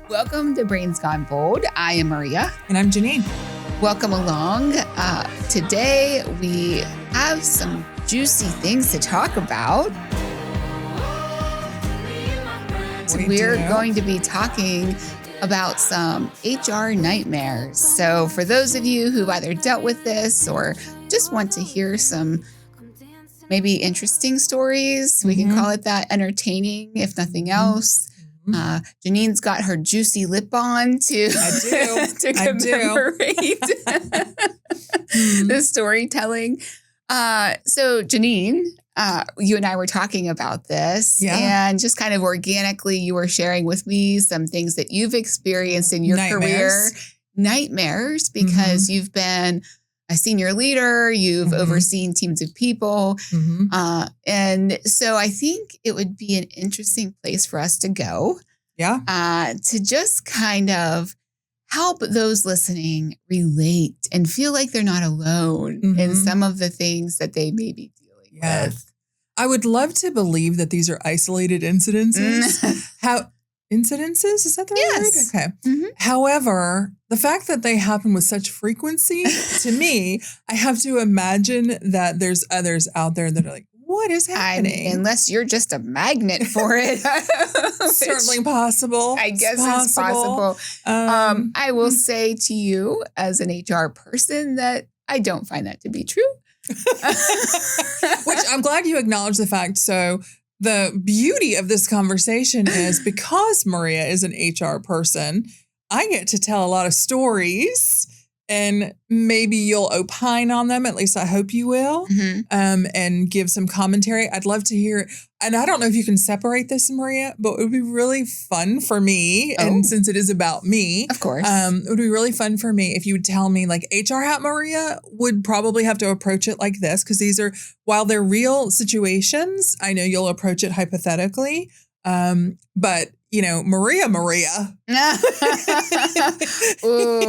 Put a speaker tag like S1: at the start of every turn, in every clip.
S1: Welcome to Brains Gone Bold. I am Maria.
S2: And I'm Jeanine.
S1: Welcome along. Today we have some juicy things to talk about. We're going to be talking about some HR nightmares. So for those of you who've either dealt with this or just want to hear some maybe interesting stories, we can call it that, entertaining, if nothing else. Jeanine's got her juicy lip on to commemorate the storytelling. So Jeanine, you and I were talking about this and just kind of organically you were sharing with me some things that you've experienced in your career. Nightmares, because you've been a senior leader, you've overseen teams of people. And so I think it would be an interesting place for us to go. To just kind of help those listening relate and feel like they're not alone in some of the things that they may be dealing with.
S2: I would love to believe that these are isolated incidences. Incidences? Is that the right word? Okay. However, the fact that they happen with such frequency, to me, I have to imagine that there's others out there that are like, what is happening?
S1: Unless you're just a magnet for it.
S2: Certainly possible.
S1: I guess it's possible. I will say to you as an HR person that I don't find that to be true.
S2: Which I'm glad you acknowledge the fact. So the beauty of this conversation is because Maria is an HR person, I get to tell a lot of stories and maybe you'll opine on them. At least I hope you will, and give some commentary. I'd love to hear it. And I don't know if you can separate this, Maria, but it would be really fun for me. And since it is about me,
S1: of course,
S2: it would be really fun for me if you would tell me like HR Hat Maria would probably have to approach it like this. Cause these are, while they're real situations, I know you'll approach it hypothetically. But you know, Maria.
S1: Ooh,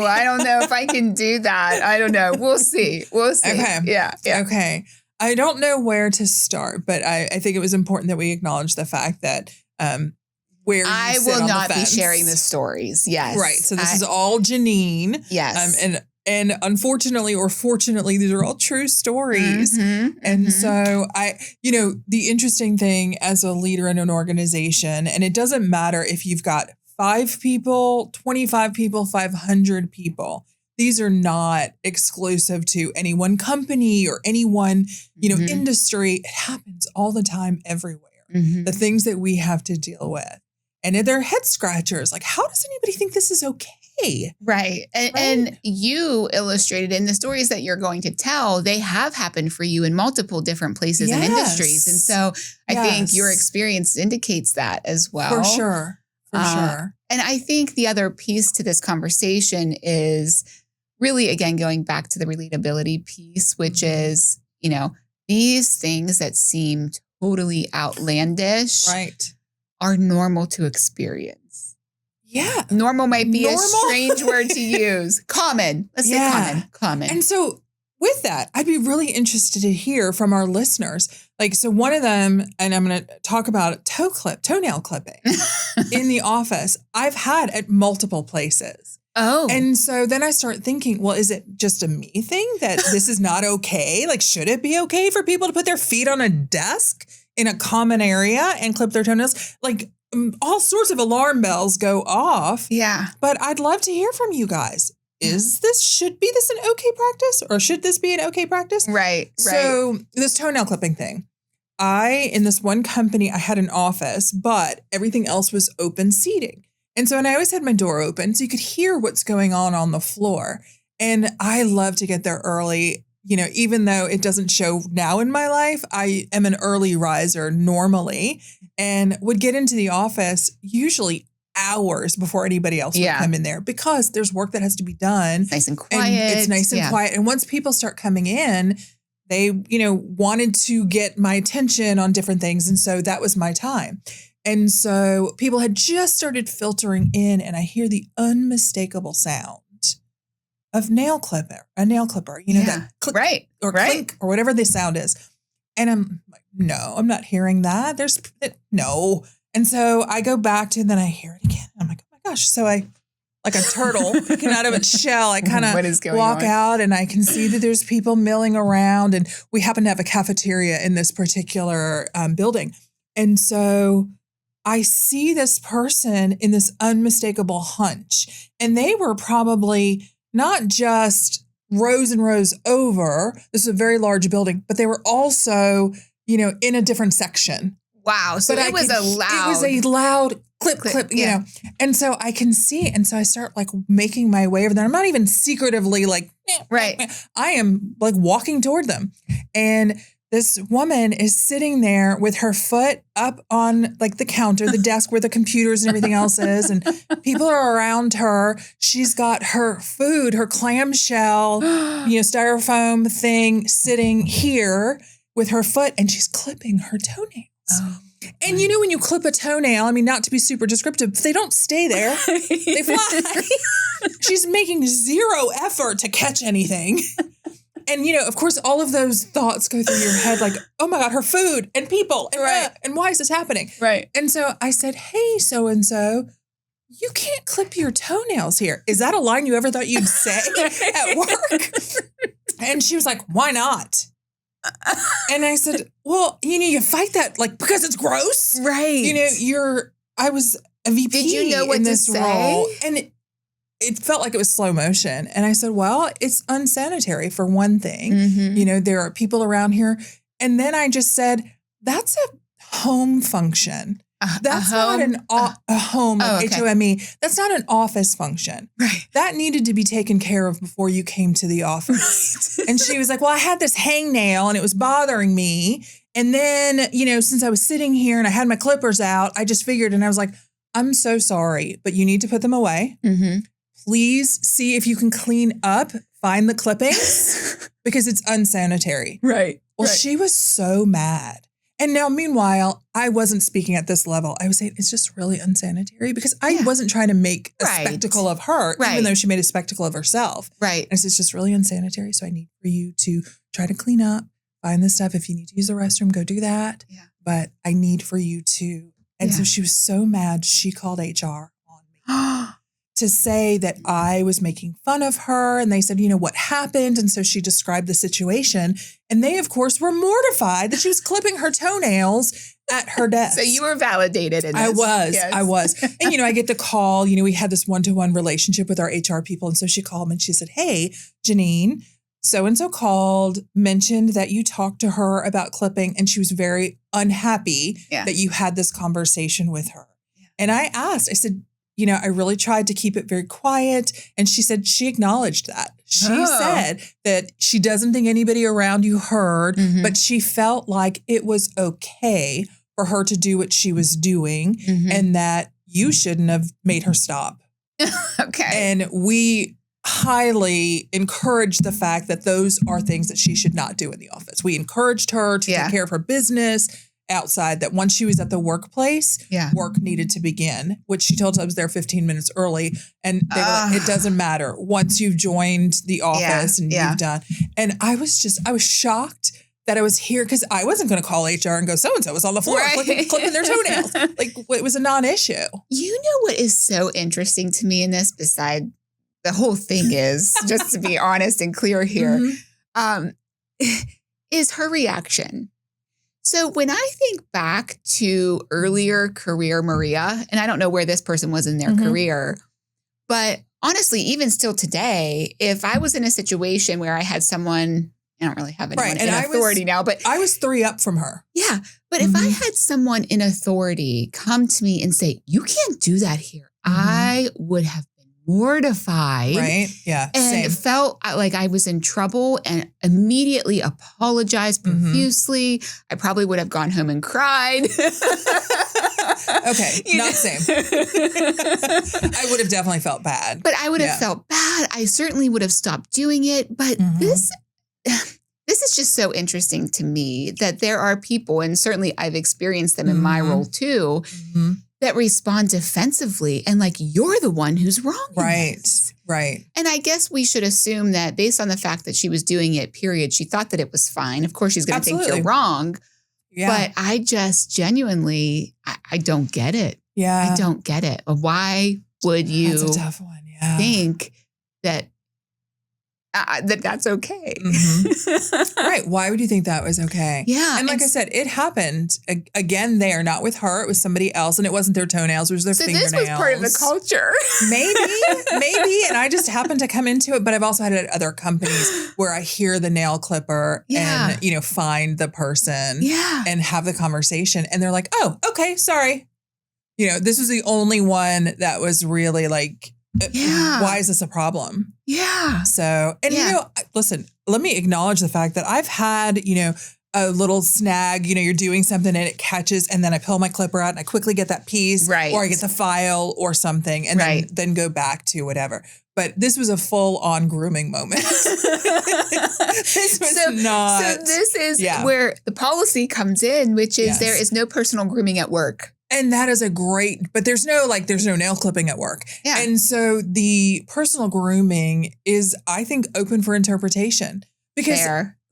S1: I don't know if I can do that. I don't know. We'll see.
S2: Okay.
S1: Yeah.
S2: Okay. I don't know where to start, but I think it was important that we acknowledge the fact that where
S1: I will not be sharing the stories. Yes.
S2: Right. So this is all Jeanine.
S1: Yes.
S2: And unfortunately or fortunately, these are all true stories. And so the interesting thing as a leader in an organization, and it doesn't matter if you've got 5 people, 25 people, 500 people. These are not exclusive to any one company or any one, industry. It happens all the time everywhere. The things that we have to deal with. And they're head scratchers. Like, how does anybody think this is okay?
S1: Right. And you illustrated in the stories that you're going to tell, they have happened for you in multiple different places and industries. And so I think your experience indicates that as well.
S2: For sure.
S1: And I think the other piece to this conversation is really, again, going back to the relatability piece, which is, these things that seem totally outlandish are normal to experience.
S2: Yeah.
S1: Normal might be a strange word to use. Common. Let's say common.
S2: And so with that, I'd be really interested to hear from our listeners. Like, so one of them, and I'm going to talk about toenail clipping in the office, I've had at multiple places.
S1: Oh.
S2: And so then I start thinking, well, is it just a me thing that this is not okay? Like, should it be okay for people to put their feet on a desk in a common area and clip their toenails? Like, all sorts of alarm bells go off.
S1: Yeah.
S2: But I'd love to hear from you guys. Should this an okay practice or should this be an okay practice?
S1: Right.
S2: So this toenail clipping thing, in this one company, I had an office, but everything else was open seating. And so, and I always had my door open so you could hear what's going on the floor. And I love to get there early. Even though it doesn't show now in my life, I am an early riser normally and would get into the office usually hours before anybody else would come in there because there's work that has to be done.
S1: It's nice and quiet.
S2: And it's nice and quiet. And once people start coming in, they, wanted to get my attention on different things. And so that was my time. And so people had just started filtering in and I hear the unmistakable sound of a nail clipper, that click or clink or whatever the sound is. And I'm like, no, I'm not hearing that. No. And so I go back to, and then I hear it again. I'm like, oh my gosh. So I, like a turtle picking out of its shell, I kind of walk out and I can see that there's people milling around, and we happen to have a cafeteria in this particular building. And so I see this person in this unmistakable hunch, and they were probably not just rows and rows over. This is a very large building, but they were also, in a different section.
S1: Wow. So it was a
S2: loud clip, you know. And so I can see, and so I start like making my way over there. I'm not even secretively like,
S1: right.
S2: I am like walking toward them. And this woman is sitting there with her foot up on like the counter, the desk where the computers and everything else is. And people are around her. She's got her food, her clamshell, styrofoam thing sitting here with her foot, and she's clipping her toenails. Oh. And when you clip a toenail, I mean, not to be super descriptive, they don't stay there. They fly. She's making zero effort to catch anything. And, of course, all of those thoughts go through your head like, oh, my God, her food and people. And,
S1: right.
S2: And why is this happening?
S1: Right.
S2: And so I said, hey, so-and-so, you can't clip your toenails here. Is that a line you ever thought you'd say at work? And she was like, why not? And I said, well, you fight that like because it's gross.
S1: Right.
S2: I was a VP.
S1: Did you know what
S2: in this
S1: to say?
S2: role, and it felt like it was slow motion. And I said, well, it's unsanitary for one thing.
S1: Mm-hmm.
S2: There are people around here. And then I just said, that's a home function. That's not a home, like HOME. That's not an office function.
S1: Right.
S2: That needed to be taken care of before you came to the office.
S1: Right.
S2: And she was like, well, I had this hangnail and it was bothering me. And then, since I was sitting here and I had my clippers out, I just figured, and I was like, I'm so sorry, but you need to put them away.
S1: Mm-hmm.
S2: Please see if you can clean up, find the clippings, because it's unsanitary.
S1: Right.
S2: Well,
S1: right.
S2: She was so mad. And now, meanwhile, I wasn't speaking at this level. I was saying it's just really unsanitary because I wasn't trying to make a spectacle of her, even though she made a spectacle of herself.
S1: Right.
S2: And it's just really unsanitary. So I need for you to try to clean up, find this stuff. If you need to use the restroom, go do that.
S1: Yeah.
S2: But I need for you to. And so she was so mad, she called HR on me. To say that I was making fun of her. And they said, what happened? And so she described the situation. And they, of course, were mortified that she was clipping her toenails at her desk.
S1: So you were validated in this.
S2: I was.
S1: Yes.
S2: I was. And, I get the call. We had this one-to-one relationship with our HR people. And so she called me and she said, hey, Jeanine, so-and-so called, mentioned that you talked to her about clipping. And she was very unhappy that you had this conversation with her. Yeah. And I asked, I said, I really tried to keep it very quiet. And she said she acknowledged that. She said that she doesn't think anybody around you heard, but she felt like it was okay for her to do what she was doing and that you shouldn't have made her stop.
S1: Okay.
S2: And we highly encouraged the fact that those are things that she should not do in the office. We encouraged her to take care of her business outside, that once she was at the workplace, work needed to begin, which she told us I was there 15 minutes early. And they were like, it doesn't matter. Once you've joined the office and you've done. And I was shocked that I was here because I wasn't going to call HR and go, so-and-so was on the floor clipping their toenails. Like it was a non-issue.
S1: You know what is so interesting to me in this, beside the whole thing is, just to be honest and clear here, is her reaction. So when I think back to earlier career Maria, and I don't know where this person was in their career, but honestly, even still today, if I was in a situation where I had someone, I don't really have anyone in authority now, but
S2: I was 3 up from her.
S1: Yeah. But if I had someone in authority come to me and say, you can't do that here, I would have mortified.
S2: Right. Yeah.
S1: And it felt like I was in trouble and immediately apologized profusely. I probably would have gone home and cried.
S2: Okay. Not same. I would have definitely felt bad.
S1: But I would have felt bad. I certainly would have stopped doing it. But this is just so interesting to me that there are people, and certainly I've experienced them in my role too, that respond defensively and like, you're the one who's wrong.
S2: Right. Right.
S1: And I guess we should assume that based on the fact that she was doing it, period, she thought that it was fine. Of course, she's going to think you're wrong. Yeah. But I just genuinely, I don't get it.
S2: Yeah.
S1: I don't get it. Why would you
S2: That's a tough one. Yeah.
S1: think that that's okay?
S2: Right. Why would you think that was okay?
S1: Yeah.
S2: And like I said, it happened again there, not with her. It was somebody else. And it wasn't their toenails. It was their fingernails.
S1: So this was part of the culture.
S2: Maybe. And I just happened to come into it. But I've also had it at other companies where I hear the nail clipper and, find the person and have the conversation. And they're like, oh, okay, sorry. This was the only one that was really like, why is this a problem?
S1: Yeah.
S2: So, and listen, let me acknowledge the fact that I've had, a little snag, you're doing something and it catches and then I pull my clipper out and I quickly get that piece or I get the file or something and then go back to whatever. But this was a full on grooming moment. This was not.
S1: So this is where the policy comes in, which is there is no personal grooming at work.
S2: And that is but there's no nail clipping at work. Yeah. And so the personal grooming is, I think, open for interpretation. Because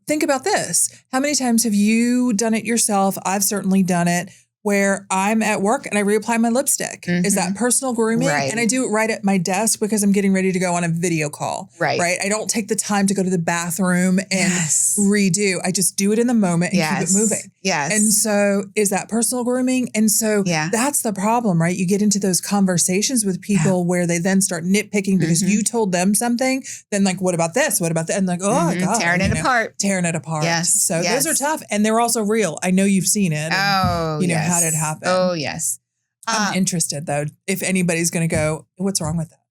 S2: think about this. How many times have you done it yourself? I've certainly done it where I'm at work and I reapply my lipstick. Is that personal grooming? Right. And I do it right at my desk because I'm getting ready to go on a video call. Right. I don't take the time to go to the bathroom and redo. I just do it in the moment and keep it moving. Yes. And so is that personal grooming? And so that's the problem, right? You get into those conversations with people where they then start nitpicking because you told them something. Then like, what about this? What about that? And like, oh God.
S1: Tearing it apart.
S2: Yes. So those are tough and they're also real. I know you've seen it. And, how did it happen?
S1: Oh, yes.
S2: I'm interested, though, if anybody's going to go, what's wrong with that?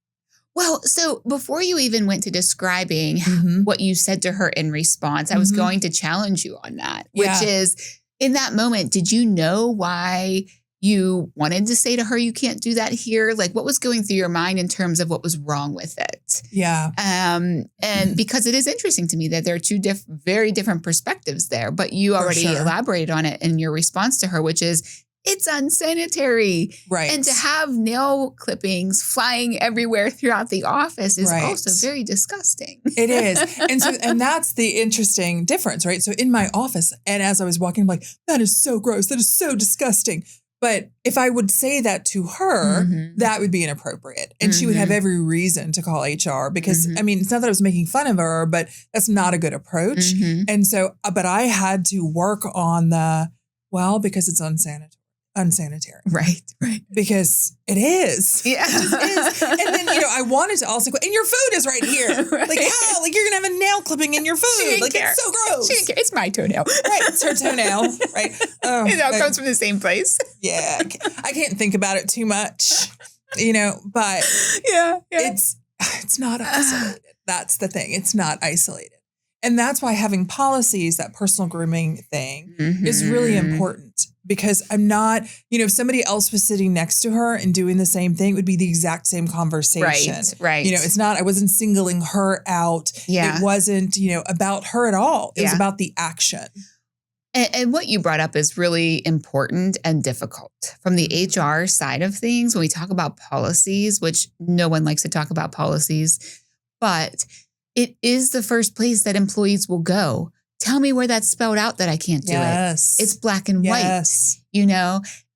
S1: Well, so before you even went to describing what you said to her in response, I was going to challenge you on that, which is in that moment, did you know why you wanted to say to her, you can't do that here? Like what was going through your mind in terms of what was wrong with it?
S2: Yeah.
S1: And because it is interesting to me that there are two very different perspectives there, but you already elaborated on it in your response to her, which is it's unsanitary. Right. And to have nail clippings flying everywhere throughout the office is also very disgusting.
S2: It is. And that's the interesting difference, right? So in my office, and as I was walking, I'm like, that is so gross. That is so disgusting. But if I would say that to her, that would be inappropriate. And she would have every reason to call HR because, I mean, it's not that I was making fun of her, but that's not a good approach. And so, but I had to work on because it's unsanitary.
S1: Right.
S2: Because it is.
S1: Yeah.
S2: It just is. And then, I wanted to also go, and your food is right here. Like, how? Like, you're going to have a nail clipping in your food. Like,
S1: care.
S2: It's so gross.
S1: She didn't care. It's my toenail.
S2: Right. It's her toenail. Right. Oh,
S1: it all comes from the same place.
S2: Yeah. I can't think about it too much, but it's not isolated. That's the thing. It's not isolated. And that's why having policies, that personal grooming thing is really important because I'm not, if somebody else was sitting next to her and doing the same thing, it would be the exact same conversation.
S1: Right.
S2: It's not, I wasn't singling her out. Yeah. It wasn't, about her at all. It was about the action.
S1: And what you brought up is really important and difficult. From the HR side of things, when we talk about policies, which no one likes to talk about policies, but it is the first place that employees will go. Tell me where that's spelled out that I can't do it. It's black and white,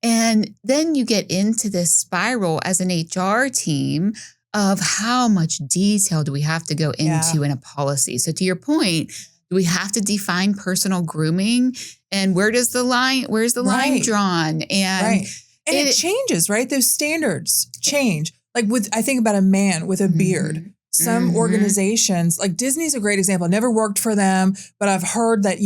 S1: and then you get into this spiral as an HR team of how much detail do we have to go into in a policy. So to your point, do we have to define personal grooming and where's the line line drawn? And
S2: it changes, right? Those standards change. Like I think about a man with a beard. Some organizations, like Disney's a great example. I never worked for them, but I've heard that,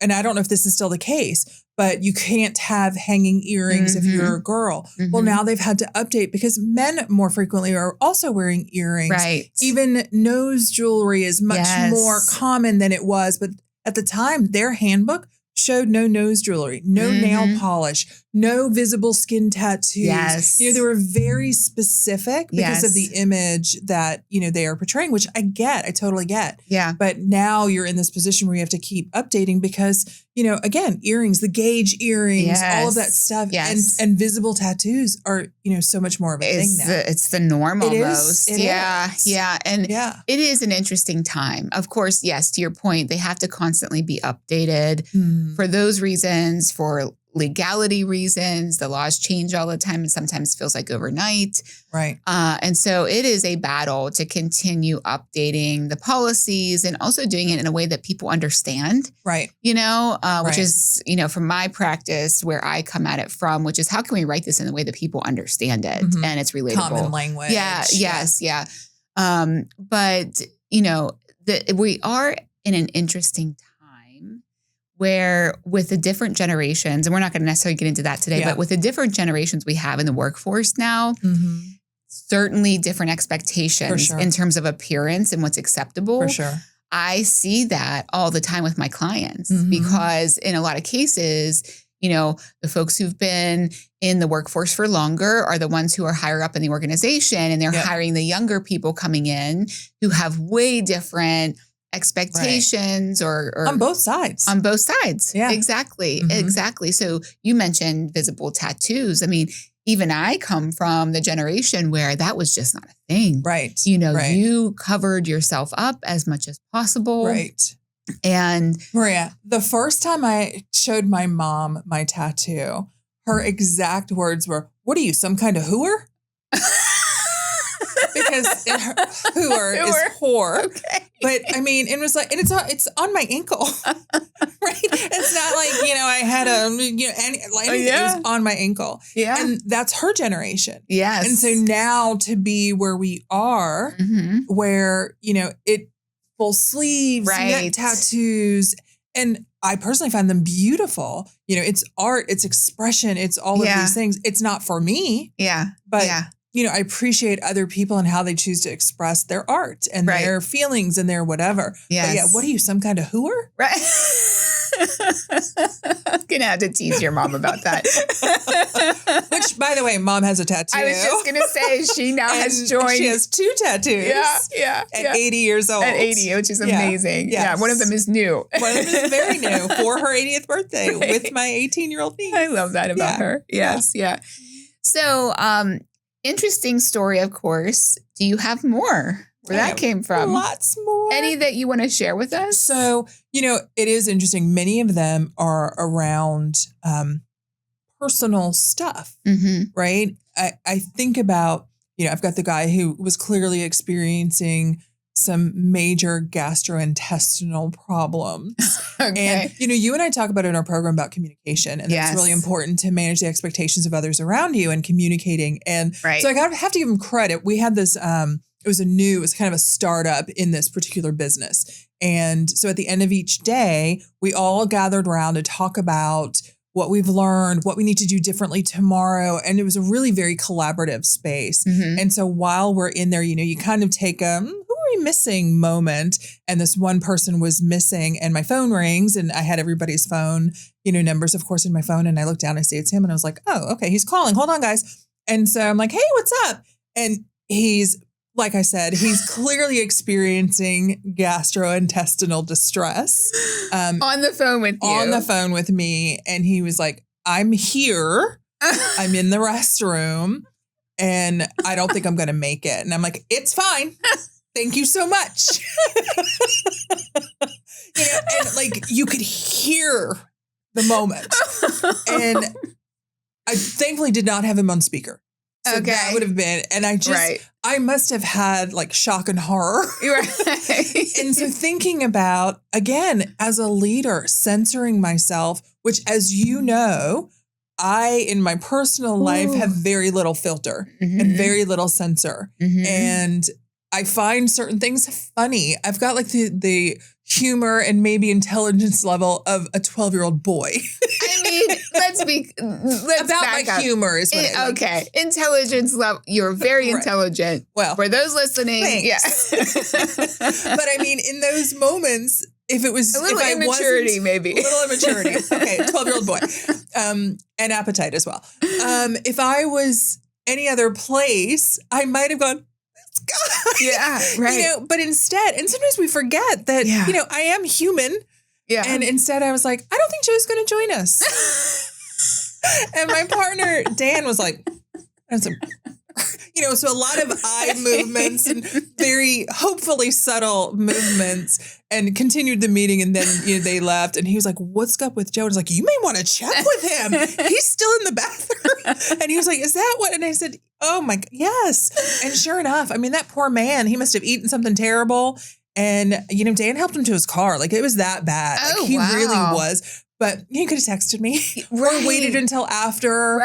S2: and I don't know if this is still the case, but you can't have hanging earrings if you're a girl. Well, now they've had to update because men more frequently are also wearing earrings. Right. Even nose jewelry is much more common than it was. But at the time, their handbook showed no nose jewelry, no nail polish, no visible skin tattoos. Yes. They were very specific because of the image that, they are portraying, which I totally get. Yeah. But now you're in this position where you have to keep updating because, again, earrings, the gauge earrings, all of that stuff and visible tattoos are, so much more of a thing now.
S1: It's the norm almost.
S2: It is.
S1: Yeah. And it is an interesting time. Of course, yes, to your point, they have to constantly be updated for those reasons, for legality reasons. The laws change all the time and sometimes feels like overnight.
S2: Right.
S1: And so it is a battle to continue updating the policies and also doing it in a way that people understand.
S2: Right.
S1: Which is, from my practice where I come at it from, which is how can we write this in a way that people understand it and it's relatable.
S2: Common language.
S1: Yeah. Yes. Yeah. But, we are in an interesting time where with the different generations, and we're not going to necessarily get into that today, but with the different generations we have in the workforce now, certainly different expectations in terms of appearance and what's acceptable.
S2: For sure.
S1: I see that all the time with my clients because in a lot of cases, the folks who've been in the workforce for longer are the ones who are higher up in the organization, and they're hiring the younger people coming in who have way different expectations or
S2: on both sides.
S1: On both sides.
S2: Yeah.
S1: Exactly. Exactly. So you mentioned visible tattoos. I mean, even I come from the generation where that was just not a thing.
S2: Right.
S1: You covered yourself up as much as possible.
S2: Right.
S1: And
S2: Maria, the first time I showed my mom my tattoo, her exact words were, "What are you, some kind of hooer?" Because hooer is whore.
S1: Okay.
S2: But I mean, it was like, and it's on my ankle, right? It's not like, I had it was on my ankle.
S1: Yeah.
S2: And that's her generation.
S1: Yes.
S2: And so now to be where we are, where, it full sleeves, neck tattoos, and I personally find them beautiful. It's art, it's expression, it's all of these things. It's not for me.
S1: Yeah.
S2: But I appreciate other people and how they choose to express their art and their feelings and their whatever.
S1: Yes.
S2: But what are you, some kind of hooer?
S1: Right. I'm going to have to tease your mom about that.
S2: Which, by the way, mom has a tattoo.
S1: I was just going to say, she now has joined.
S2: She has 2 tattoos.
S1: Yeah.
S2: At 80 years old.
S1: At 80, which is amazing.
S2: Yes.
S1: Yeah. One of them is new.
S2: One of them is very new for her 80th birthday with my 18-year-old niece.
S1: I love that about her. Yes. Yeah. So, interesting story, of course. Do you have more where that came from?
S2: Lots more.
S1: Any that you want to share with us?
S2: So, it is interesting. Many of them are around personal stuff, right? I think about, I've got the guy who was clearly experiencing some major gastrointestinal problems.
S1: Okay.
S2: And, you and I talk about it in our program about communication, and it's really important to manage the expectations of others around you and communicating. And so I have to give him credit. We had this, it was kind of a startup in this particular business. And so at the end of each day, we all gathered around to talk about what we've learned, what we need to do differently tomorrow. And it was a really very collaborative space. And so while we're in there, you kind of take a, who are we missing moment? And this one person was missing, and my phone rings, and I had everybody's phone, numbers, of course, in my phone. And I looked down, I see it's him, and I was like, oh, okay, he's calling. Hold on, guys. And so I'm like, hey, what's up? And he's, like I said, he's clearly experiencing gastrointestinal distress.
S1: On the phone with you.
S2: On the phone with me. And he was like, I'm here. I'm in the restroom. And I don't think I'm going to make it. And I'm like, it's fine. Thank you so much. And you could hear the moment. And I thankfully did not have him on speaker. So that would have been, and I must have had shock and horror. And so thinking about, again, as a leader, censoring myself, which, as you know, I, in my personal life, have very little filter and very little censor. And I find certain things funny. I've got the humor and maybe intelligence level of a 12-year-old boy.
S1: I mean, let's
S2: about my
S1: up.
S2: humor is what I like.
S1: Okay. Intelligence level. You're very intelligent.
S2: Well,
S1: for those listening,
S2: thanks. But I mean, in those moments, if it was
S1: a little immaturity, maybe.
S2: A little immaturity. Okay, 12-year-old boy. And appetite as well. If I was any other place, I might have gone, God.
S1: Yeah, right.
S2: But instead, and sometimes we forget that, I am human. Yeah. And instead I was like, I don't think Joe's going to join us. And my partner, Dan, was like, So a lot of eye movements and very hopefully subtle movements, and continued the meeting. And then they left, and he was like, "What's up with Joe?" And I was like, "You may want to check with him. He's still in the bathroom." And he was like, "Is that what?" And I said, "Oh my, yes." And sure enough, I mean, that poor man, he must have eaten something terrible. And, Dan helped him to his car. Like, it was that bad.
S1: Oh,
S2: he
S1: wow.
S2: really was. But he could have texted me or waited until after,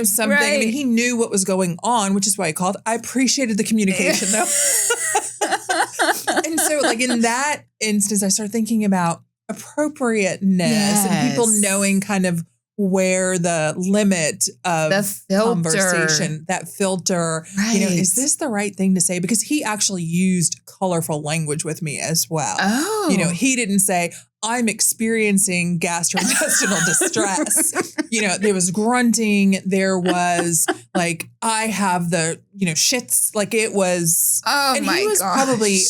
S2: something.
S1: Right.
S2: I mean, he knew what was going on, which is why he called. I appreciated the communication, though. And so, like, in that instance, I started thinking about appropriateness and people knowing kind of where the limit of
S1: the
S2: conversation, that filter, is this the right thing to say? Because he actually used colorful language with me as well.
S1: Oh.
S2: He didn't say, "I'm experiencing gastrointestinal distress." There was grunting. There was like, "I have the, shits." Like, it was.
S1: Oh,
S2: and
S1: my
S2: he was
S1: gosh.
S2: Probably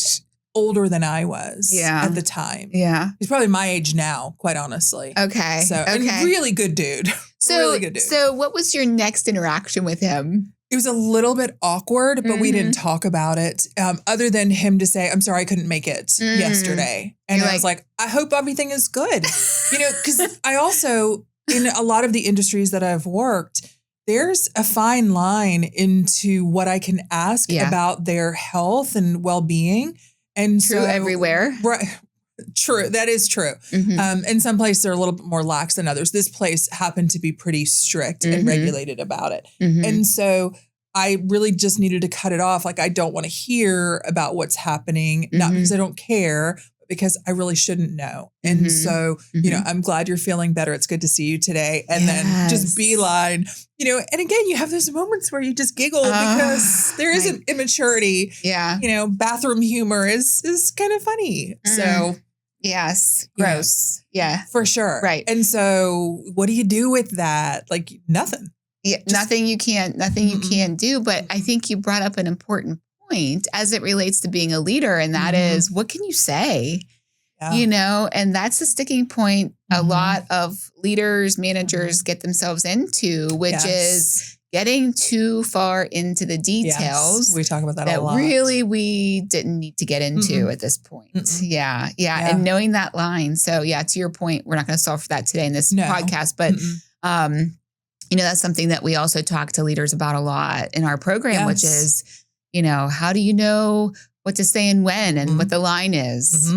S2: older than I was
S1: at
S2: the time.
S1: Yeah.
S2: He's probably my age now, quite honestly.
S1: Okay.
S2: So, and really good dude. Really good dude.
S1: So what was your next interaction with him?
S2: It was a little bit awkward, but we didn't talk about it other than him to say, "I'm sorry, I couldn't make it yesterday." And I was like, "I hope everything is good." Because I also, in a lot of the industries that I've worked, there's a fine line into what I can ask about their health and well-being. And
S1: true everywhere.
S2: Right. True. That is true. And some places are a little bit more lax than others. This place happened to be pretty strict and regulated about it. And so I really just needed to cut it off. Like, I don't want to hear about what's happening, not because I don't care, but because I really shouldn't know. And so, I'm glad you're feeling better. It's good to see you today. And then just beeline, and again, you have those moments where you just giggle because there is an immaturity. Yeah. Bathroom humor is kind of funny. So.
S1: Yes. Gross. Yeah.
S2: For sure.
S1: Right.
S2: And so what do you do with that? Like, nothing.
S1: Yeah. Nothing you can't do. But I think you brought up an important point as it relates to being a leader. And that is, what can you say? Yeah. And that's the sticking point a lot of leaders, managers get themselves into, which is getting too far into the details.
S2: We talk about that a lot.
S1: Really we didn't need to get into at this point. Yeah. And knowing that line. So to your point, we're not going to solve for that today in this podcast, but that's something that we also talk to leaders about a lot in our program, which is, how do you know what to say and when and what the line is?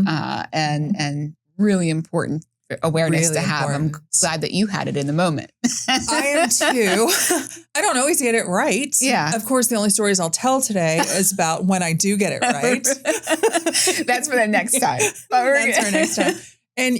S1: And really important awareness to have. I'm glad that you had it in the moment.
S2: I am too. I don't always get it right.
S1: Yeah.
S2: Of course, the only stories I'll tell today is about when I do get it right.
S1: That's for the next time.
S2: That's for next time. And,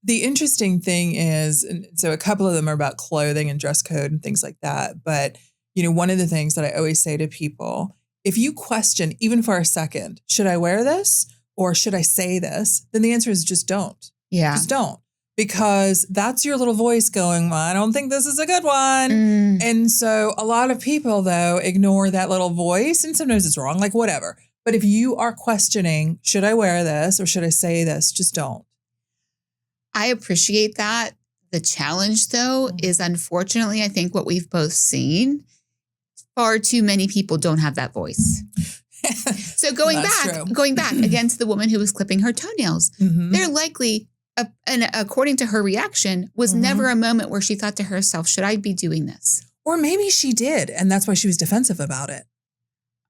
S2: the interesting thing is, and so a couple of them are about clothing and dress code and things like that. But, one of the things that I always say to people, if you question, even for a second, should I wear this or should I say this? Then the answer is just don't.
S1: Yeah.
S2: Just don't. Because that's your little voice going, "Well, I don't think this is a good one." And so a lot of people, though, ignore that little voice. And sometimes it's wrong, like whatever. But if you are questioning, should I wear this or should I say this? Just don't.
S1: I appreciate that. The challenge, though, is unfortunately, I think what we've both seen, far too many people don't have that voice. So going back again to the woman who was clipping her toenails, they're likely, and according to her reaction, was never a moment where she thought to herself, should I be doing this?
S2: Or maybe she did, and that's why she was defensive about it.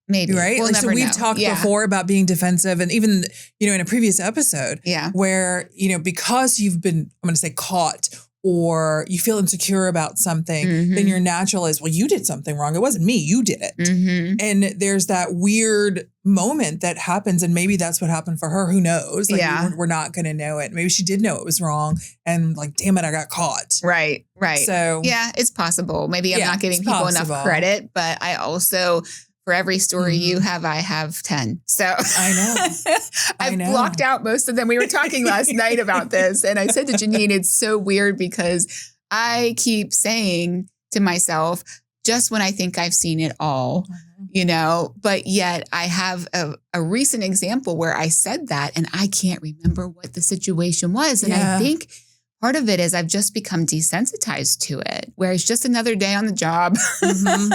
S1: Maybe.
S2: Right?
S1: We'll
S2: so we've talked before about being defensive, and even, in a previous episode where, because you've been, I'm going to say, caught or you feel insecure about something, then your natural is, well, you did something wrong. It wasn't me. You did it. And there's that weird moment that happens. And maybe that's what happened for her. Who knows? Like, we're not going to know it. Maybe she did know it was wrong. And like, damn it, I got caught.
S1: Right.
S2: So
S1: it's possible. Maybe I'm not giving people enough credit, but I also, for every story you have, I have 10. So
S2: I know.
S1: I've blocked out most of them. We were talking last night about this. And I said to Jeanine, it's so weird because I keep saying to myself, just when I think I've seen it all, but yet I have a recent example where I said that and I can't remember what the situation was. And I think part of it is I've just become desensitized to it, where it's just another day on the job. Mm-hmm.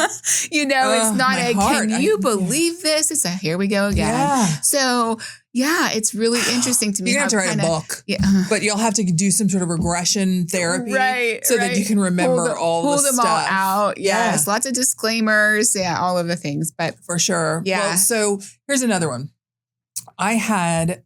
S1: It's not can you believe this? It's here we go again. Yeah. So it's really interesting to me.
S2: You have to write a book, but you'll have to do some sort of regression therapy so that you can remember all the stuff. Pull them all out.
S1: Yes. Lots of disclaimers. Yeah. All of the things, but
S2: for sure. Yeah. Well, so here's another one. I had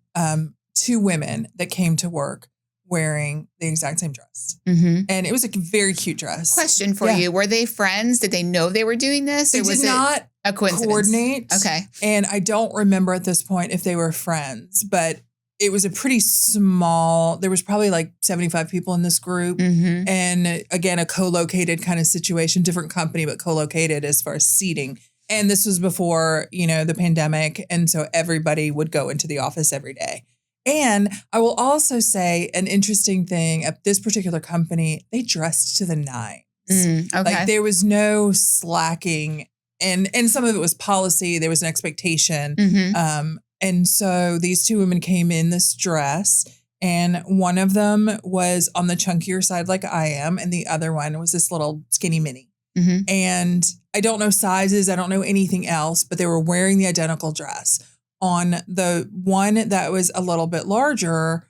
S2: 2 women that came to work wearing the exact same dress. Mm-hmm. And it was a very cute dress.
S1: Question for you. Were they friends? Did they know they were doing this?
S2: They did not
S1: a coincidence?
S2: Coordinate.
S1: Okay.
S2: And I don't remember at this point if they were friends, but it was a pretty small, there was probably like 75 people in this group. Mm-hmm. And again, a co-located kind of situation, different company, but co-located as far as seating. And this was before, the pandemic. And so everybody would go into the office every day. And I will also say an interesting thing at this particular company, they dressed to the nines. Okay. Like there was no slacking and some of it was policy. There was an expectation. Mm-hmm. And so these 2 women came in this dress and one of them was on the chunkier side like I am. And the other one was this little skinny mini. Mm-hmm. And I don't know sizes. I don't know anything else, but they were wearing the identical dress. On the one that was a little bit larger,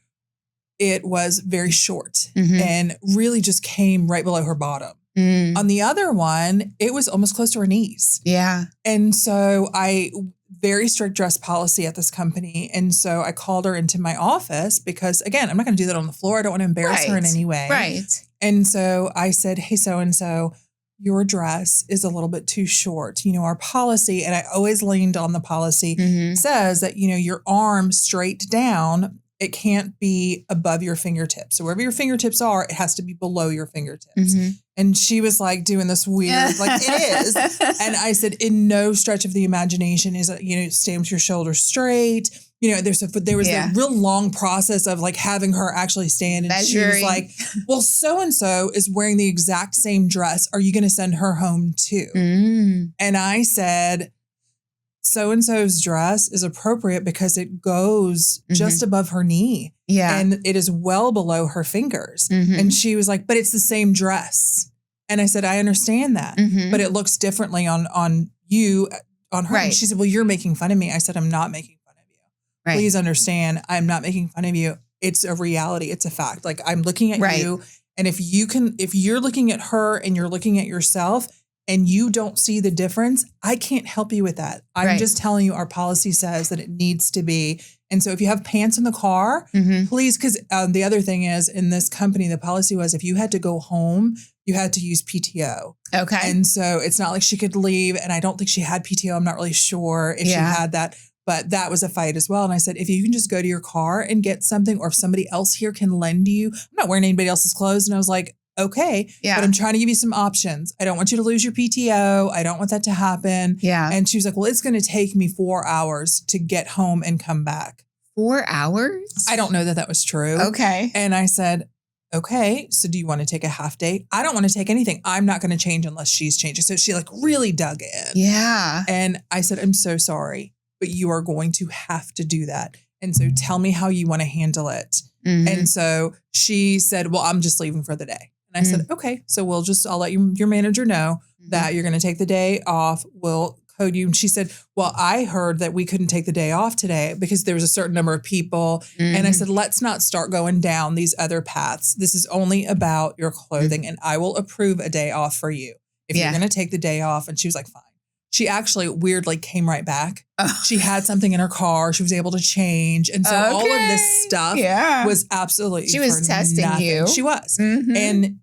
S2: it was very short and really just came right below her bottom. Mm. On the other one, it was almost close to her knees.
S1: Yeah.
S2: And so very strict dress policy at this company. And so I called her into my office because, again, I'm not going to do that on the floor. I don't want to embarrass her in any way.
S1: Right.
S2: And so I said, hey, so-and-so, your dress is a little bit too short. Our policy, and I always leaned on the policy, says that, your arm straight down, it can't be above your fingertips. So wherever your fingertips are, it has to be below your fingertips. Mm-hmm. And she was like doing this weird, like it is. And I said, in no stretch of the imagination is it, stamps your shoulders straight. There was a real long process of like having her actually stand and she was like, well, so-and-so is wearing the exact same dress. Are you going to send her home too? Mm. And I said, so-and-so's dress is appropriate because it goes just above her knee. Yeah. And it is well below her fingers. Mm-hmm. And she was like, but it's the same dress. And I said, I understand that, but it looks differently on you, on her. Right. And she said, well, you're making fun of me. I said, I'm not making fun of you. Right. Please understand, I'm not making fun of you. It's a reality. It's a fact. Like I'm looking at you. And if you're looking at her and you're looking at yourself, and you don't see the difference, I can't help you with that. I'm just telling you our policy says that it needs to be. And so if you have pants in the car, please, because the other thing is in this company, the policy was if you had to go home, you had to use PTO. Okay. And so it's not like she could leave. And I don't think she had PTO. I'm not really sure if she had that. But that was a fight as well. And I said, if you can just go to your car and get something, or if somebody else here can lend you, I'm not wearing anybody else's clothes. And I was like, okay, but I'm trying to give you some options. I don't want you to lose your PTO. I don't want that to happen. Yeah. And she was like, well, it's going to take me 4 hours to get home and come back.
S1: 4 hours?
S2: I don't know that was true.
S1: Okay.
S2: And I said, okay, so do you want to take a half day? I don't want to take anything. I'm not going to change unless she's changing. So she like really dug in.
S1: Yeah.
S2: And I said, I'm so sorry, but you are going to have to do that. And so tell me how you want to handle it. Mm-hmm. And so she said, well, I'm just leaving for the day. And I said, okay, so I'll let your manager know that you're going to take the day off. We'll code you. And she said, well, I heard that we couldn't take the day off today because there was a certain number of people. And I said, let's not start going down these other paths. This is only about your clothing and I will approve a day off for you if you're going to take the day off. And she was like, fine. She actually weirdly came right back. She had something in her car. She was able to change. And so all of this stuff was absolutely
S1: She was testing
S2: nothing.
S1: you.
S2: She was. And,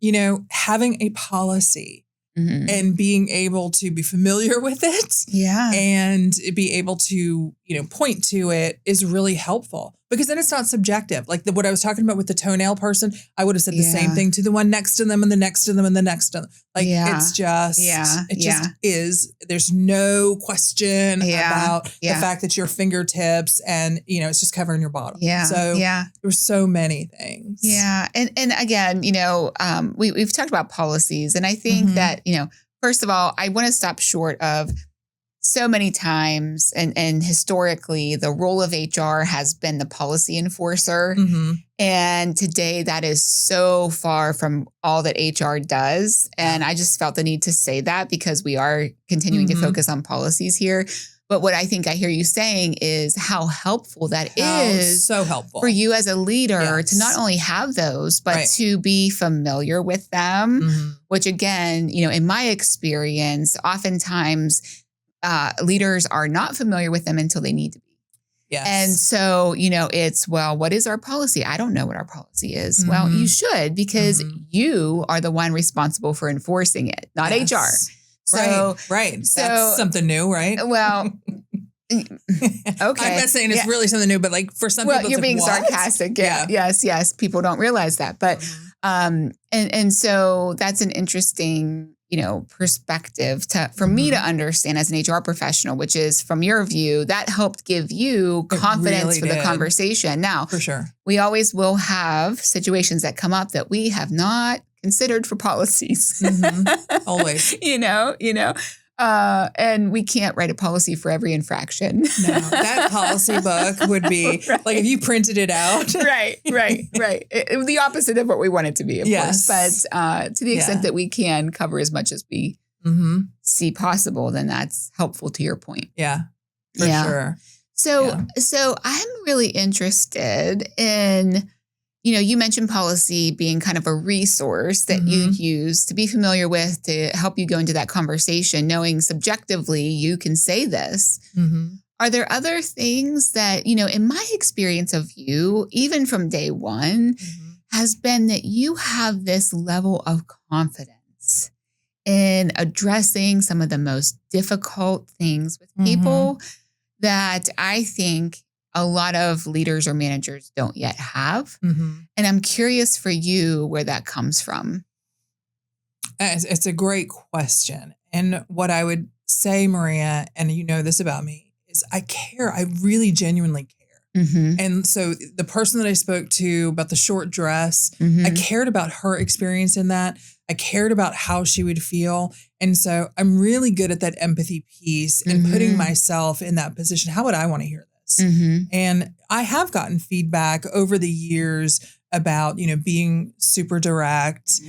S2: having a policy and being able to be familiar with it and be able to, point to it is really helpful because then it's not subjective. Like what I was talking about with the toenail person, I would have said the same thing to the one next to them and the next to them and the next to them. Like it's just, it just is. There's no question about the fact that your fingertips and, it's just covering your bottom. Yeah. So there's so many things.
S1: Yeah. And again, we've talked about policies and I think that, first of all, I want to stop short of so many times and historically, the role of HR has been the policy enforcer.
S2: Mm-hmm.
S1: And today that is so far from all that HR does. And I just felt the need to say that because we are continuing to focus on policies here. But what I think I hear you saying is how helpful that is.
S2: So helpful.
S1: For you as a leader to not only have those, but to be familiar with them, which again, in my experience, oftentimes leaders are not familiar with them until they need to be.
S2: Yes.
S1: And so, it's, well, what is our policy? I don't know what our policy is. Well, you should, because you are the one responsible for enforcing it, not HR. So,
S2: right. So that's something new, right?
S1: Well, okay.
S2: I'm not saying it's really something new, but like for some people,
S1: you're being sarcastic. Yeah. Yes. People don't realize that. But, and so that's an interesting, perspective for me to understand as an HR professional, which is from your view, that helped give you confidence for the conversation. Now, for sure, we always will have situations that come up that we have not considered for policies.
S2: Always,
S1: and we can't write a policy for every infraction.
S2: No, that policy book would be like if you printed it out.
S1: Right. The opposite of what we want it to be, of course. But to the extent that we can cover as much as we see possible, then that's helpful to your point.
S2: Yeah, for sure.
S1: So I'm really interested in, you mentioned policy being kind of a resource that you use to be familiar with, to help you go into that conversation, knowing subjectively you can say this. Are there other things that, in my experience of you, even from day one, has been that you have this level of confidence in addressing some of the most difficult things with people that I think a lot of leaders or managers don't yet have. And I'm curious for you where that comes from.
S2: It's a great question. And what I would say, Maria, and you know this about me, is I care. I really genuinely care. And so the person that I spoke to about the short dress, I cared about her experience in that. I cared about how she would feel. And so I'm really good at that empathy piece and putting myself in that position. How would I want to hear this? And I have gotten feedback over the years about, being super direct,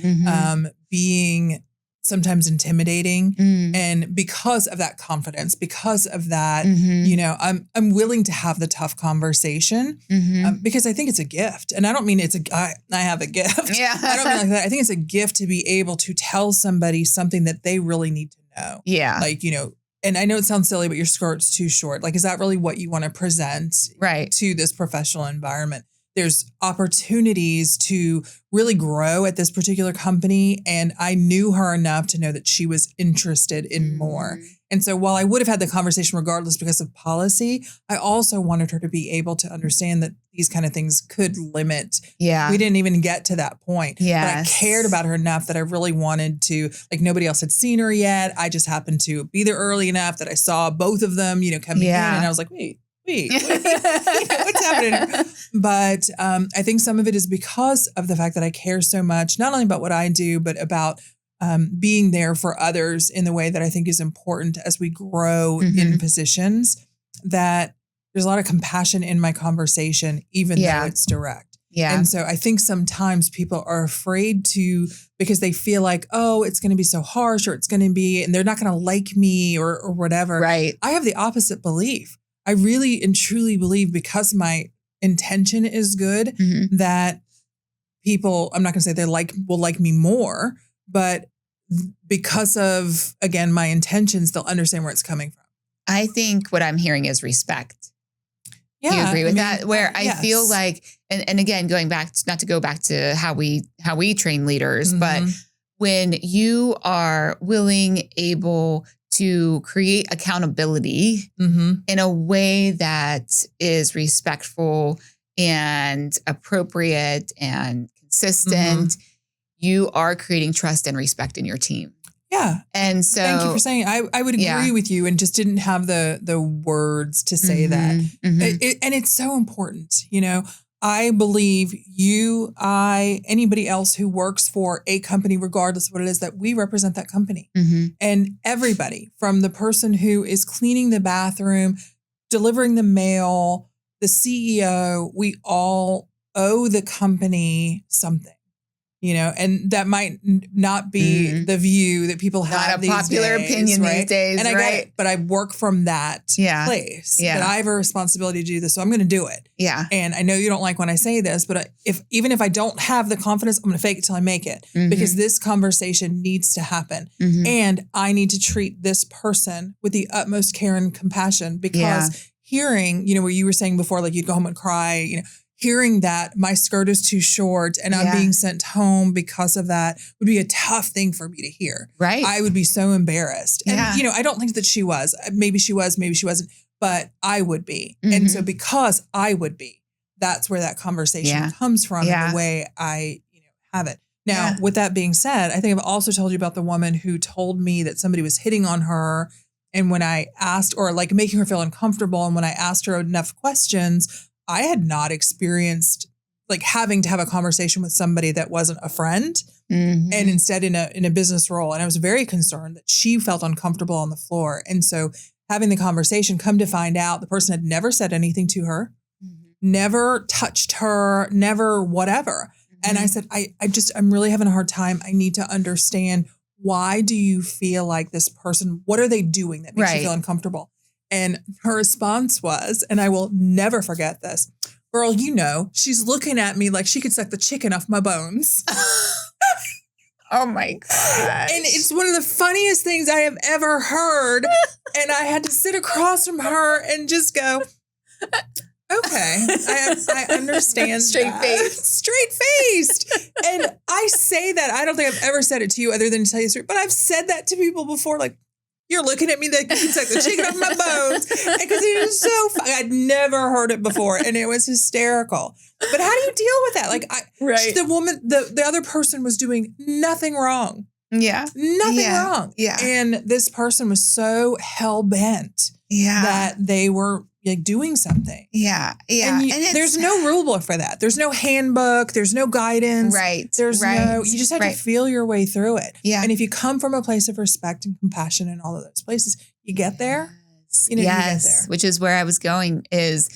S2: being sometimes intimidating. And because of that confidence, because of that, I'm willing to have the tough conversation because I think it's a gift. And I don't mean I have a gift.
S1: Yeah.
S2: I don't mean like that. I think it's a gift to be able to tell somebody something that they really need to know.
S1: Yeah.
S2: Like, and I know it sounds silly, but your skirt's too short. Like, is that really what you want to present to this professional environment? There's opportunities to really grow at this particular company. And I knew her enough to know that she was interested in more. And so while I would have had the conversation regardless because of policy, I also wanted her to be able to understand that these kind of things could limit.
S1: Yeah.
S2: We didn't even get to that point. But I cared about her enough that I really wanted to, like, nobody else had seen her yet. I just happened to be there early enough that I saw both of them, coming in. And I was like, wait, what's happening here? But I think some of it is because of the fact that I care so much, not only about what I do, but about being there for others in the way that I think is important as we grow in positions, that there's a lot of compassion in my conversation, even though it's direct. Yeah. And so I think sometimes people are afraid to, because they feel like, oh, it's going to be so harsh, or it's going to be, and they're not going to like me or whatever. Right. I have the opposite belief. I really and truly believe, because my intention is good, that people, I'm not going to say will like me more, but because of, again, my intentions, they'll understand where it's coming from.
S1: I think what I'm hearing is respect. Yeah. Do you agree with that? Where I feel like, and again, not to go back to how we train leaders, but when you are willing, able to create accountability in a way that is respectful and appropriate and consistent, you are creating trust and respect in your team. Yeah. And so
S2: thank you for saying, I would agree with you, and just didn't have the words to say that. And it's so important. I believe you, anybody else who works for a company, regardless of what it is, that we represent that company. And everybody, from the person who is cleaning the bathroom, delivering the mail, the CEO, we all owe the company something. And that might not be the view that people have these days. Not a popular opinion these days, and I get it, but I work from that place. That I have a responsibility to do this, so I'm going to do it. Yeah. And I know you don't like when I say this, but even if I don't have the confidence, I'm going to fake it till I make it, because this conversation needs to happen. And I need to treat this person with the utmost care and compassion, because hearing, where you were saying before, like you'd go home and cry, hearing that my skirt is too short and I'm being sent home because of that would be a tough thing for me to hear. Right. I would be so embarrassed. And, I don't think that she was. Maybe she was, maybe she wasn't, but I would be. And so because I would be, that's where that conversation comes from and the way I, have it. Now, with that being said, I think I've also told you about the woman who told me that somebody was hitting on her. And when I asked, or like making her feel uncomfortable, and when I asked her enough questions, I had not experienced like having to have a conversation with somebody that wasn't a friend, and instead in a business role. And I was very concerned that she felt uncomfortable on the floor. And so having the conversation, come to find out the person had never said anything to her, never touched her, never whatever. And I said, I'm really having a hard time. I need to understand, why do you feel like this person, what are they doing that makes you feel uncomfortable? And her response was, and I will never forget this, girl, she's looking at me like she could suck the chicken off my bones.
S1: Oh my God.
S2: And it's one of the funniest things I have ever heard. And I had to sit across from her and just go, okay, I understand. Straight-faced. And I say that, I don't think I've ever said it to you other than to tell you straight, but I've said that to people before, like, you're looking at me like you can suck the chicken off my bones. Because it is so funny. I'd never heard it before, and it was hysterical. But how do you deal with that? Like, the woman, the other person was doing nothing wrong. Yeah. Nothing wrong. Yeah. And this person was so hell-bent that they were like doing something. Yeah. Yeah. And there's no rule book for that. There's no handbook. There's no guidance. Right. There's you just have to feel your way through it. Yeah. And if you come from a place of respect and compassion in all of those places, you get there. You get there.
S1: Which is where I was going, is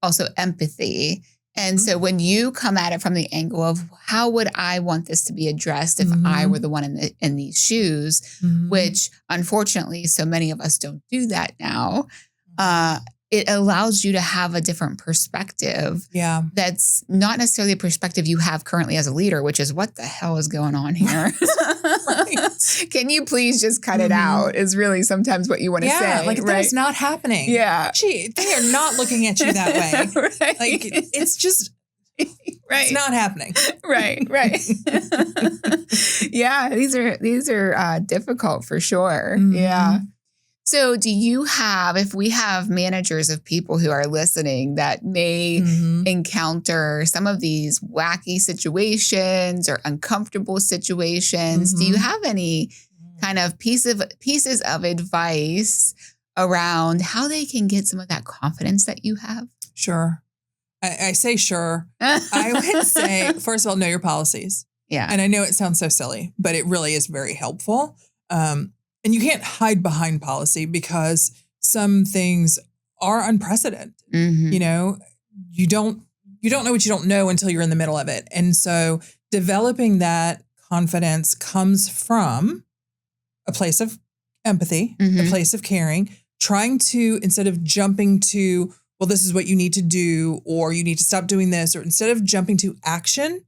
S1: also empathy. And so when you come at it from the angle of, how would I want this to be addressed if I were the one in these shoes, which unfortunately so many of us don't do that now. It allows you to have a different perspective. Yeah. That's not necessarily a perspective you have currently as a leader, which is, what the hell is going on here? Can you please just cut it out, is really sometimes what you want to say.
S2: Like, that's not happening. Yeah. They are not looking at you that way. Like, it's just, it's not happening.
S1: Right. Yeah. These are difficult for sure. Yeah. So do you have, if we have managers of people who are listening that may encounter some of these wacky situations or uncomfortable situations, do you have any kind of pieces of advice around how they can get some of that confidence that you have?
S2: Sure. I say sure. I would say, first of all, know your policies. Yeah. And I know it sounds so silly, but it really is very helpful. And you can't hide behind policy, because some things are unprecedented. You don't know what you don't know until you're in the middle of it. And so developing that confidence comes from a place of empathy, a place of caring, trying to, instead of jumping to, well, this is what you need to do, or you need to stop doing this, or instead of jumping to action,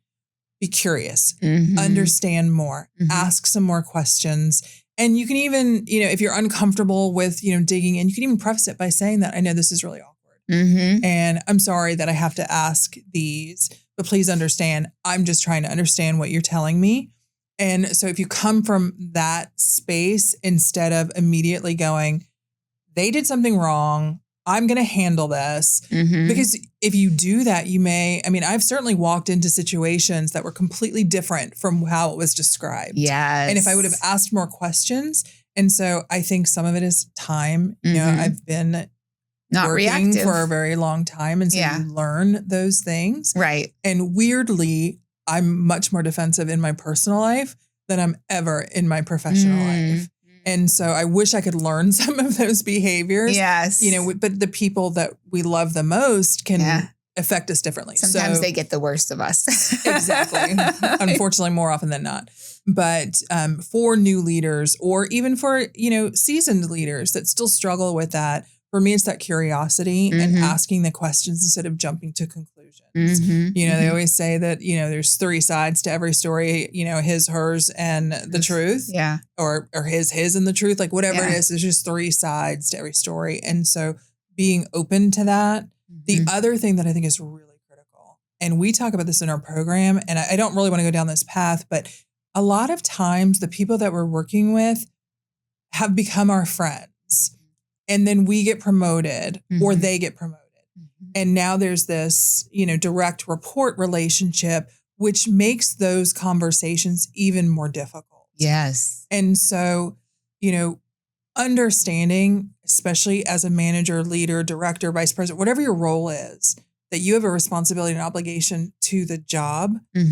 S2: be curious, understand more, ask some more questions. And you can even, if you're uncomfortable with, digging in, you can even preface it by saying that, I know this is really awkward. And I'm sorry that I have to ask these, but please understand, I'm just trying to understand what you're telling me. And so if you come from that space, instead of immediately going, they did something wrong, I'm going to handle this. Because if you do that, I've certainly walked into situations that were completely different from how it was described. Yes. And if I would have asked more questions. And so I think some of it is time. I've been
S1: not
S2: working
S1: reactive
S2: for a very long time. And so you learn those things.
S1: Right.
S2: And weirdly, I'm much more defensive in my personal life than I'm ever in my professional life. And so I wish I could learn some of those behaviors.
S1: Yes.
S2: But the people that we love the most can affect us differently.
S1: Sometimes they get the worst of us.
S2: Exactly. Unfortunately, more often than not. But for new leaders or even for, seasoned leaders that still struggle with that, for me, it's that curiosity and asking the questions instead of jumping to conclusions. They always say that, there's 3 sides to every story, his, hers, and the truth.
S1: Yeah.
S2: Or his and the truth, like whatever it is, there's just 3 sides to every story. And so being open to that. The other thing that I think is really critical, and we talk about this in our program, and I don't really want to go down this path, but a lot of times the people that we're working with have become our friends. And then we get promoted or they get promoted. And now there's this, direct report relationship, which makes those conversations even more difficult.
S1: Yes.
S2: And so, understanding, especially as a manager, leader, director, vice president, whatever your role is, that you have a responsibility and obligation to the job. I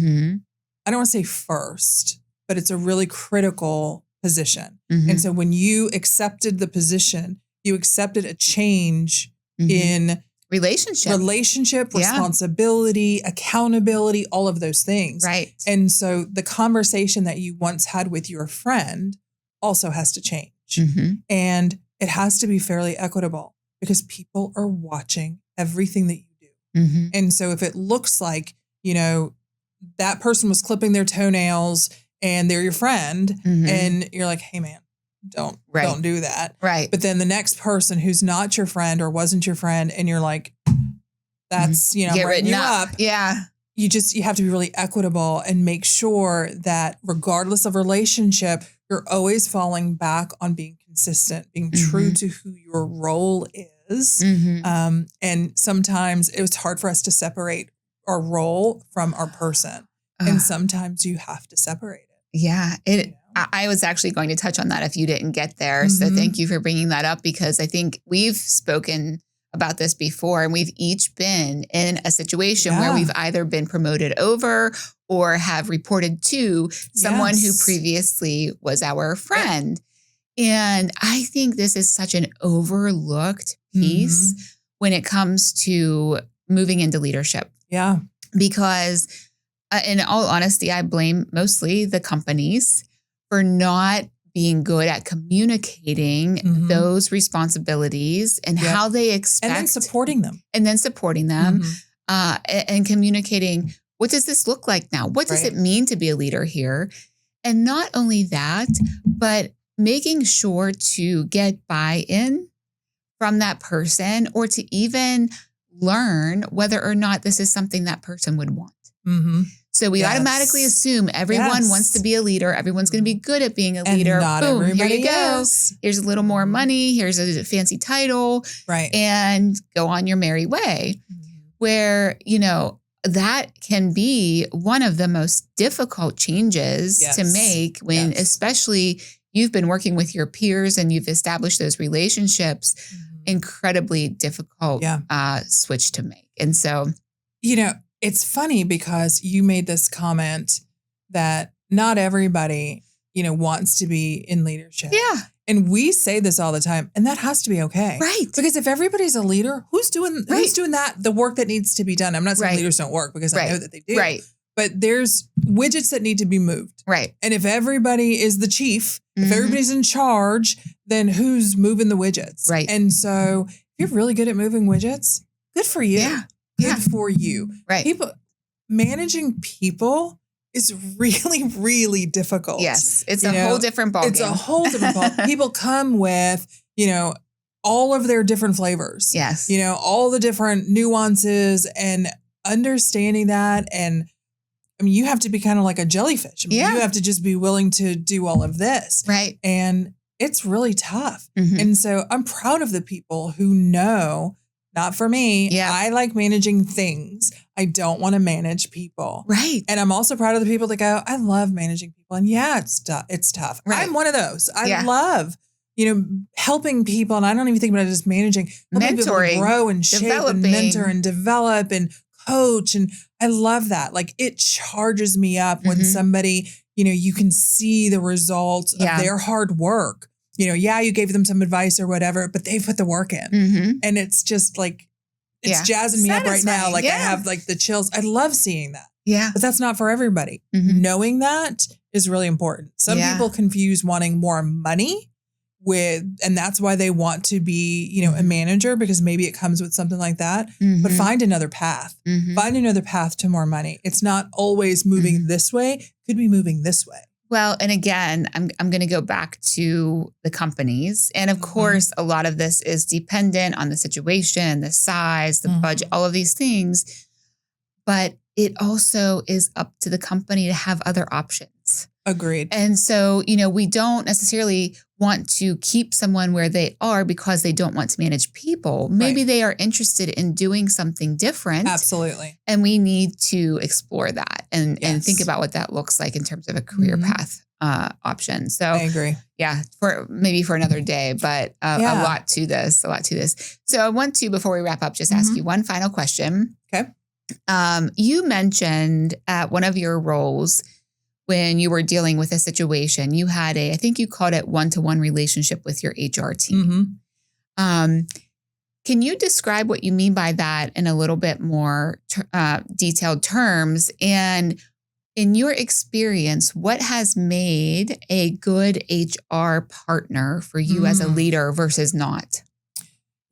S2: don't want to say first, but it's a really critical position. And so when you accepted the position, you accepted a change in relationship, responsibility, accountability, all of those things.
S1: Right.
S2: And so the conversation that you once had with your friend also has to change. And it has to be fairly equitable because people are watching everything that you do. And so if it looks like, that person was clipping their toenails and they're your friend and you're like, hey man, don't do that.
S1: Right.
S2: But then the next person who's not your friend or wasn't your friend and you're like, that's,
S1: Get
S2: writing you
S1: up. Yeah.
S2: You have to be really equitable and make sure that regardless of relationship, you're always falling back on being consistent, being true to who your role is. And sometimes it was hard for us to separate our role from our person. And sometimes you have to separate it.
S1: Yeah. I was actually going to touch on that if you didn't get there. So thank you for bringing that up because I think we've spoken about this before and we've each been in a situation where we've either been promoted over or have reported to someone who previously was our friend. And I think this is such an overlooked piece when it comes to moving into leadership.
S2: Yeah.
S1: Because in all honesty, I blame mostly the companies for not being good at communicating those responsibilities and how they expect.
S2: And then supporting them.
S1: And communicating, what does this look like now? What does it mean to be a leader here? And not only that, but making sure to get buy-in from that person or to even learn whether or not this is something that person would want. So we automatically assume everyone wants to be a leader. Everyone's going to be good at being a leader. Boom, here you go. Here's a little more money. Here's a fancy title.
S2: Right.
S1: And go on your merry way. Where, that can be one of the most difficult changes to make when especially you've been working with your peers and you've established those relationships. Incredibly difficult switch to make. And so,
S2: it's funny because you made this comment that not everybody, wants to be in leadership.
S1: Yeah.
S2: And we say this all the time, and that has to be okay.
S1: Right.
S2: Because if everybody's a leader, who's doing the work that needs to be done? I'm not saying leaders don't work because I know that they do.
S1: Right.
S2: But there's widgets that need to be moved.
S1: Right.
S2: And if everybody is the chief, if everybody's in charge, then who's moving the widgets? Right. And so if you're really good at moving widgets, good for you.
S1: Yeah.
S2: Good for you.
S1: Right.
S2: Managing people is really, really difficult.
S1: Yes. It's a whole different ballgame.
S2: It's a whole different ballgame. People come with, all of their different flavors.
S1: Yes.
S2: All the different nuances and understanding that. And you have to be kind of like a jellyfish. You have to just be willing to do all of this.
S1: Right.
S2: And it's really tough. And so I'm proud of the people who know, not for me.
S1: Yeah.
S2: I like managing things. I don't want to manage people.
S1: Right.
S2: And I'm also proud of the people that go, I love managing people. And it's tough. Right. I'm one of those. I love helping people. And I don't even think about it as managing, helping people to grow and shape and mentor and develop and coach. And I love that. Like it charges me up when somebody, you can see the results of their hard work. You gave them some advice or whatever, but they put the work in. And it's just like, it's jazzing me up right now. Like I have like the chills. I love seeing that.
S1: Yeah.
S2: But that's not for everybody. Knowing that is really important. Some people confuse wanting more money and that's why they want to be, a manager, because maybe it comes with something like that, but find another path, find another path to more money. It's not always moving this way, could be moving this way.
S1: Well, and again, I'm going to go back to the companies. And of course, a lot of this is dependent on the situation, the size, the budget, all of these things. But it also is up to the company to have other options.
S2: Agreed.
S1: And so, we don't necessarily want to keep someone where they are because they don't want to manage people. Maybe they are interested in doing something different.
S2: Absolutely.
S1: And we need to explore that and think about what that looks like in terms of a career path option. So
S2: I agree.
S1: Yeah, for another day, but a lot to this. So I want to, before we wrap up, just ask you one final question.
S2: Okay.
S1: You mentioned at one of your roles, when you were dealing with a situation, you had I think you called it one-to-one relationship with your HR team. Can you describe what you mean by that in a little bit more detailed terms? And in your experience, what has made a good HR partner for you as a leader versus not?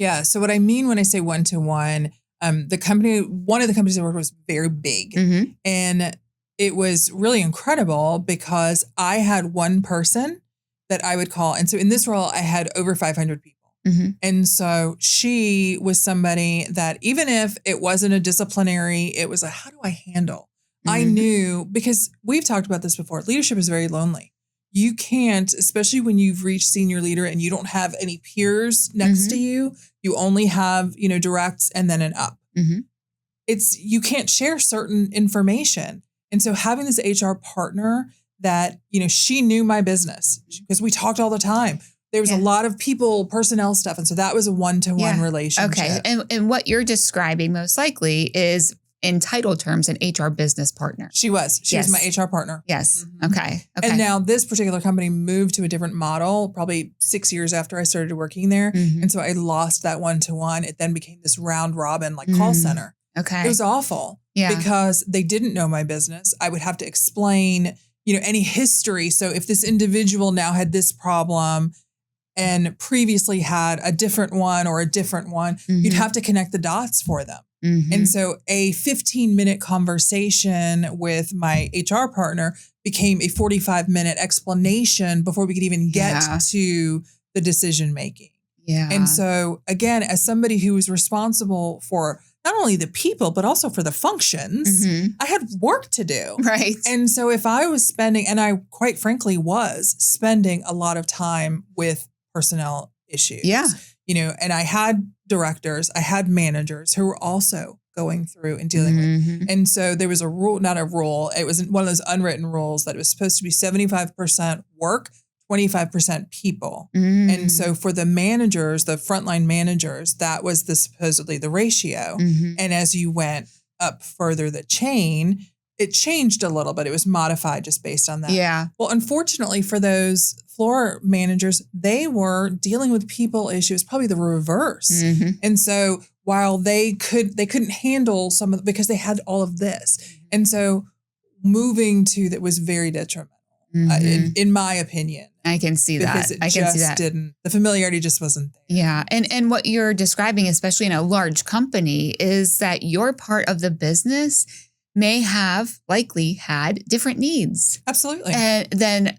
S2: Yeah. So what I mean when I say one-to-one, one of the companies I worked with was very big. And it was really incredible because I had one person that I would call. And so in this role, I had over 500 people. And so she was somebody that even if it wasn't a disciplinary, it was how do I handle? I knew, because we've talked about this before, leadership is very lonely. You can't, especially when you've reached senior leader and you don't have any peers next to you, you only have, directs and then an up. You can't share certain information. And so having this HR partner that, she knew my business because we talked all the time. There was a lot of personnel stuff. And so that was a one-to-one relationship.
S1: Okay. And what you're describing most likely is in title terms, an HR business partner.
S2: She was my HR partner.
S1: Yes. Okay.
S2: And now this particular company moved to a different model, probably 6 years after I started working there. And so I lost that one-to-one. It then became this round robin, call center.
S1: Okay.
S2: It was awful because they didn't know my business. I would have to explain, any history. So if this individual now had this problem and previously had a different one, you'd have to connect the dots for them. And so a 15-minute conversation with my HR partner became a 45-minute explanation before we could even get to the decision making. Yeah. And so again, as somebody who was responsible for not only the people, but also for the functions, I had work to do.
S1: Right.
S2: And so if I was spending, and I quite frankly was spending a lot of time with personnel issues. Yeah. And I had directors, I had managers who were also going through and dealing with. And so there was a rule, not a rule. It was one of those unwritten rules that it was supposed to be 75% work, 25% people. And so for the managers, the frontline managers, that was supposedly the ratio. And as you went up further the chain, it changed a little, but it was modified just based on that. Yeah. Well, unfortunately for those floor managers, they were dealing with people issues, probably the reverse. And so while they couldn't handle some of because they had all of this. And so moving to that was very detrimental, in my opinion.
S1: I can see that.
S2: I can see that. The familiarity just wasn't there.
S1: Yeah. And what you're describing, especially in a large company, is that your part of the business may have likely had different needs.
S2: Absolutely.
S1: And then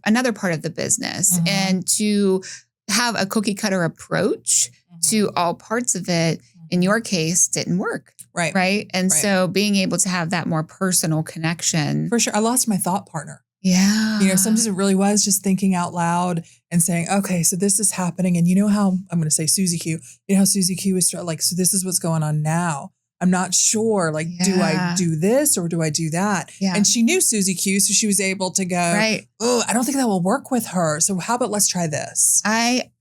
S1: another part of the business. And to have a cookie cutter approach to all parts of it, in your case, didn't work.
S2: Right.
S1: Right. And so being able to have that more personal connection.
S2: For sure. I lost my thought partner.
S1: Yeah.
S2: Sometimes it really was just thinking out loud and saying, okay, so this is happening. And how I'm going to say Susie Q, how Susie Q is so this is what's going on now. I'm not sure. Like, do I do this or do I do that?
S1: Yeah.
S2: And she knew Susie Q, so she was able to go, oh, I don't think that will work with her. So how about let's try this?
S1: I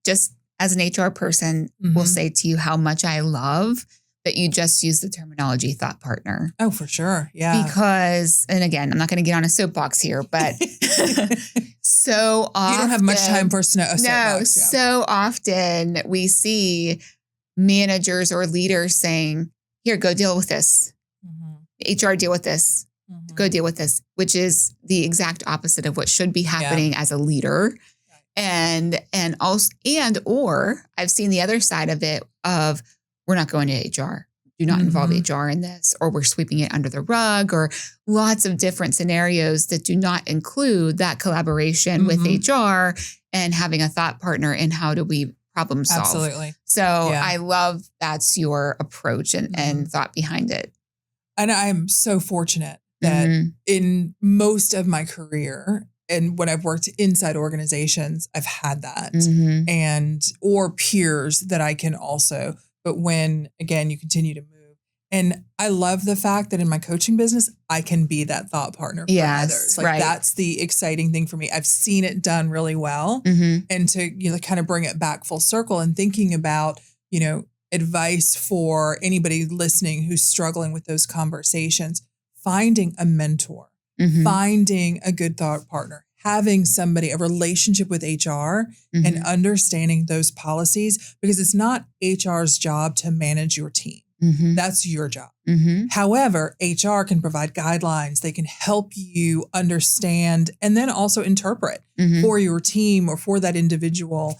S1: just, as an HR person, will say to you how much I love that you just use the terminology thought partner.
S2: Oh, for sure. Yeah.
S1: Because, and again, I'm not going to get on a soapbox here, but so often.
S2: You don't have much time for a soapbox.
S1: No, so often we see managers or leaders saying, here, go deal with this. HR, deal with this. Go deal with this, which is the exact opposite of what should be happening as a leader. And or I've seen the other side of it of we're not going to HR. Do not involve HR in this, or we're sweeping it under the rug, or lots of different scenarios that do not include that collaboration with HR and having a thought partner in how do we problem solve.
S2: Absolutely.
S1: So I love that's your approach and thought behind it.
S2: And I'm so fortunate that in most of my career and when I've worked inside organizations, I've had that and or peers that I can also, but when again, you continue to move. And I love the fact that in my coaching business, I can be that thought partner for others. Like that's the exciting thing for me. I've seen it done really well. And to kind of bring it back full circle and thinking about, advice for anybody listening who's struggling with those conversations, finding a mentor, finding a good thought partner, having somebody, a relationship with HR and understanding those policies, because it's not HR's job to manage your team. That's your job. However, HR can provide guidelines. They can help you understand and then also interpret for your team or for that individual.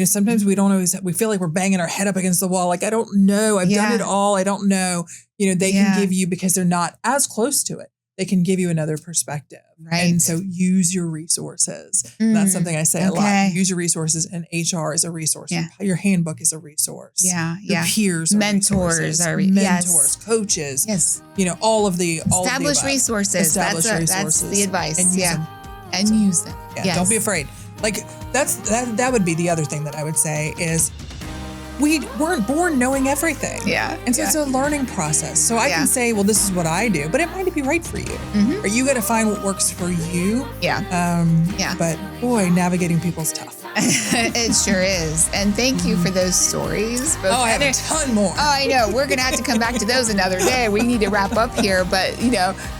S2: Sometimes we don't always, we feel like we're banging our head up against the wall. Like, I don't know. I've done it all. I don't know. They can give you, because they're not as close to it, they can give you another perspective. And so use your resources. That's something I say a lot. Use your resources, and HR is a resource. Your handbook is a resource. Your peers are
S1: mentors
S2: mentors, coaches. All of the
S1: established resources. That's the advice. And use them.
S2: Don't be afraid. Like that would be the other thing that I would say is we weren't born knowing everything. And so it's a learning process. So I can say, well, this is what I do, but it might not be right for you. Or you got to find what works for you. But boy, navigating people's tough.
S1: It sure is. And thank you for those stories.
S2: I have a ton more.
S1: Oh, I know. We're going to have to come back to those another day. We need to wrap up here, but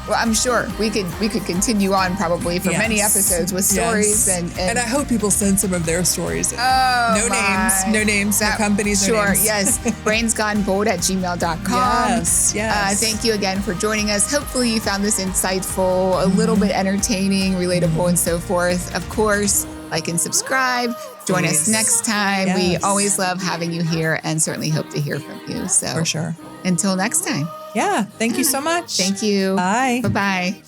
S1: I'm sure we could continue on probably for many episodes with stories and
S2: I hope people send some of their stories. No names, no companies, no names.
S1: Yes. brainsgonebold@gmail.com.
S2: Yes.
S1: Thank you again for joining us. Hopefully you found this insightful, a little bit entertaining, relatable, and so forth. Of course, like and subscribe. Join us next time. We always love having you here and certainly hope to hear from you. So
S2: for sure.
S1: Until next time.
S2: Yeah. Thank you so much.
S1: Thank you.
S2: Bye.
S1: Bye-bye.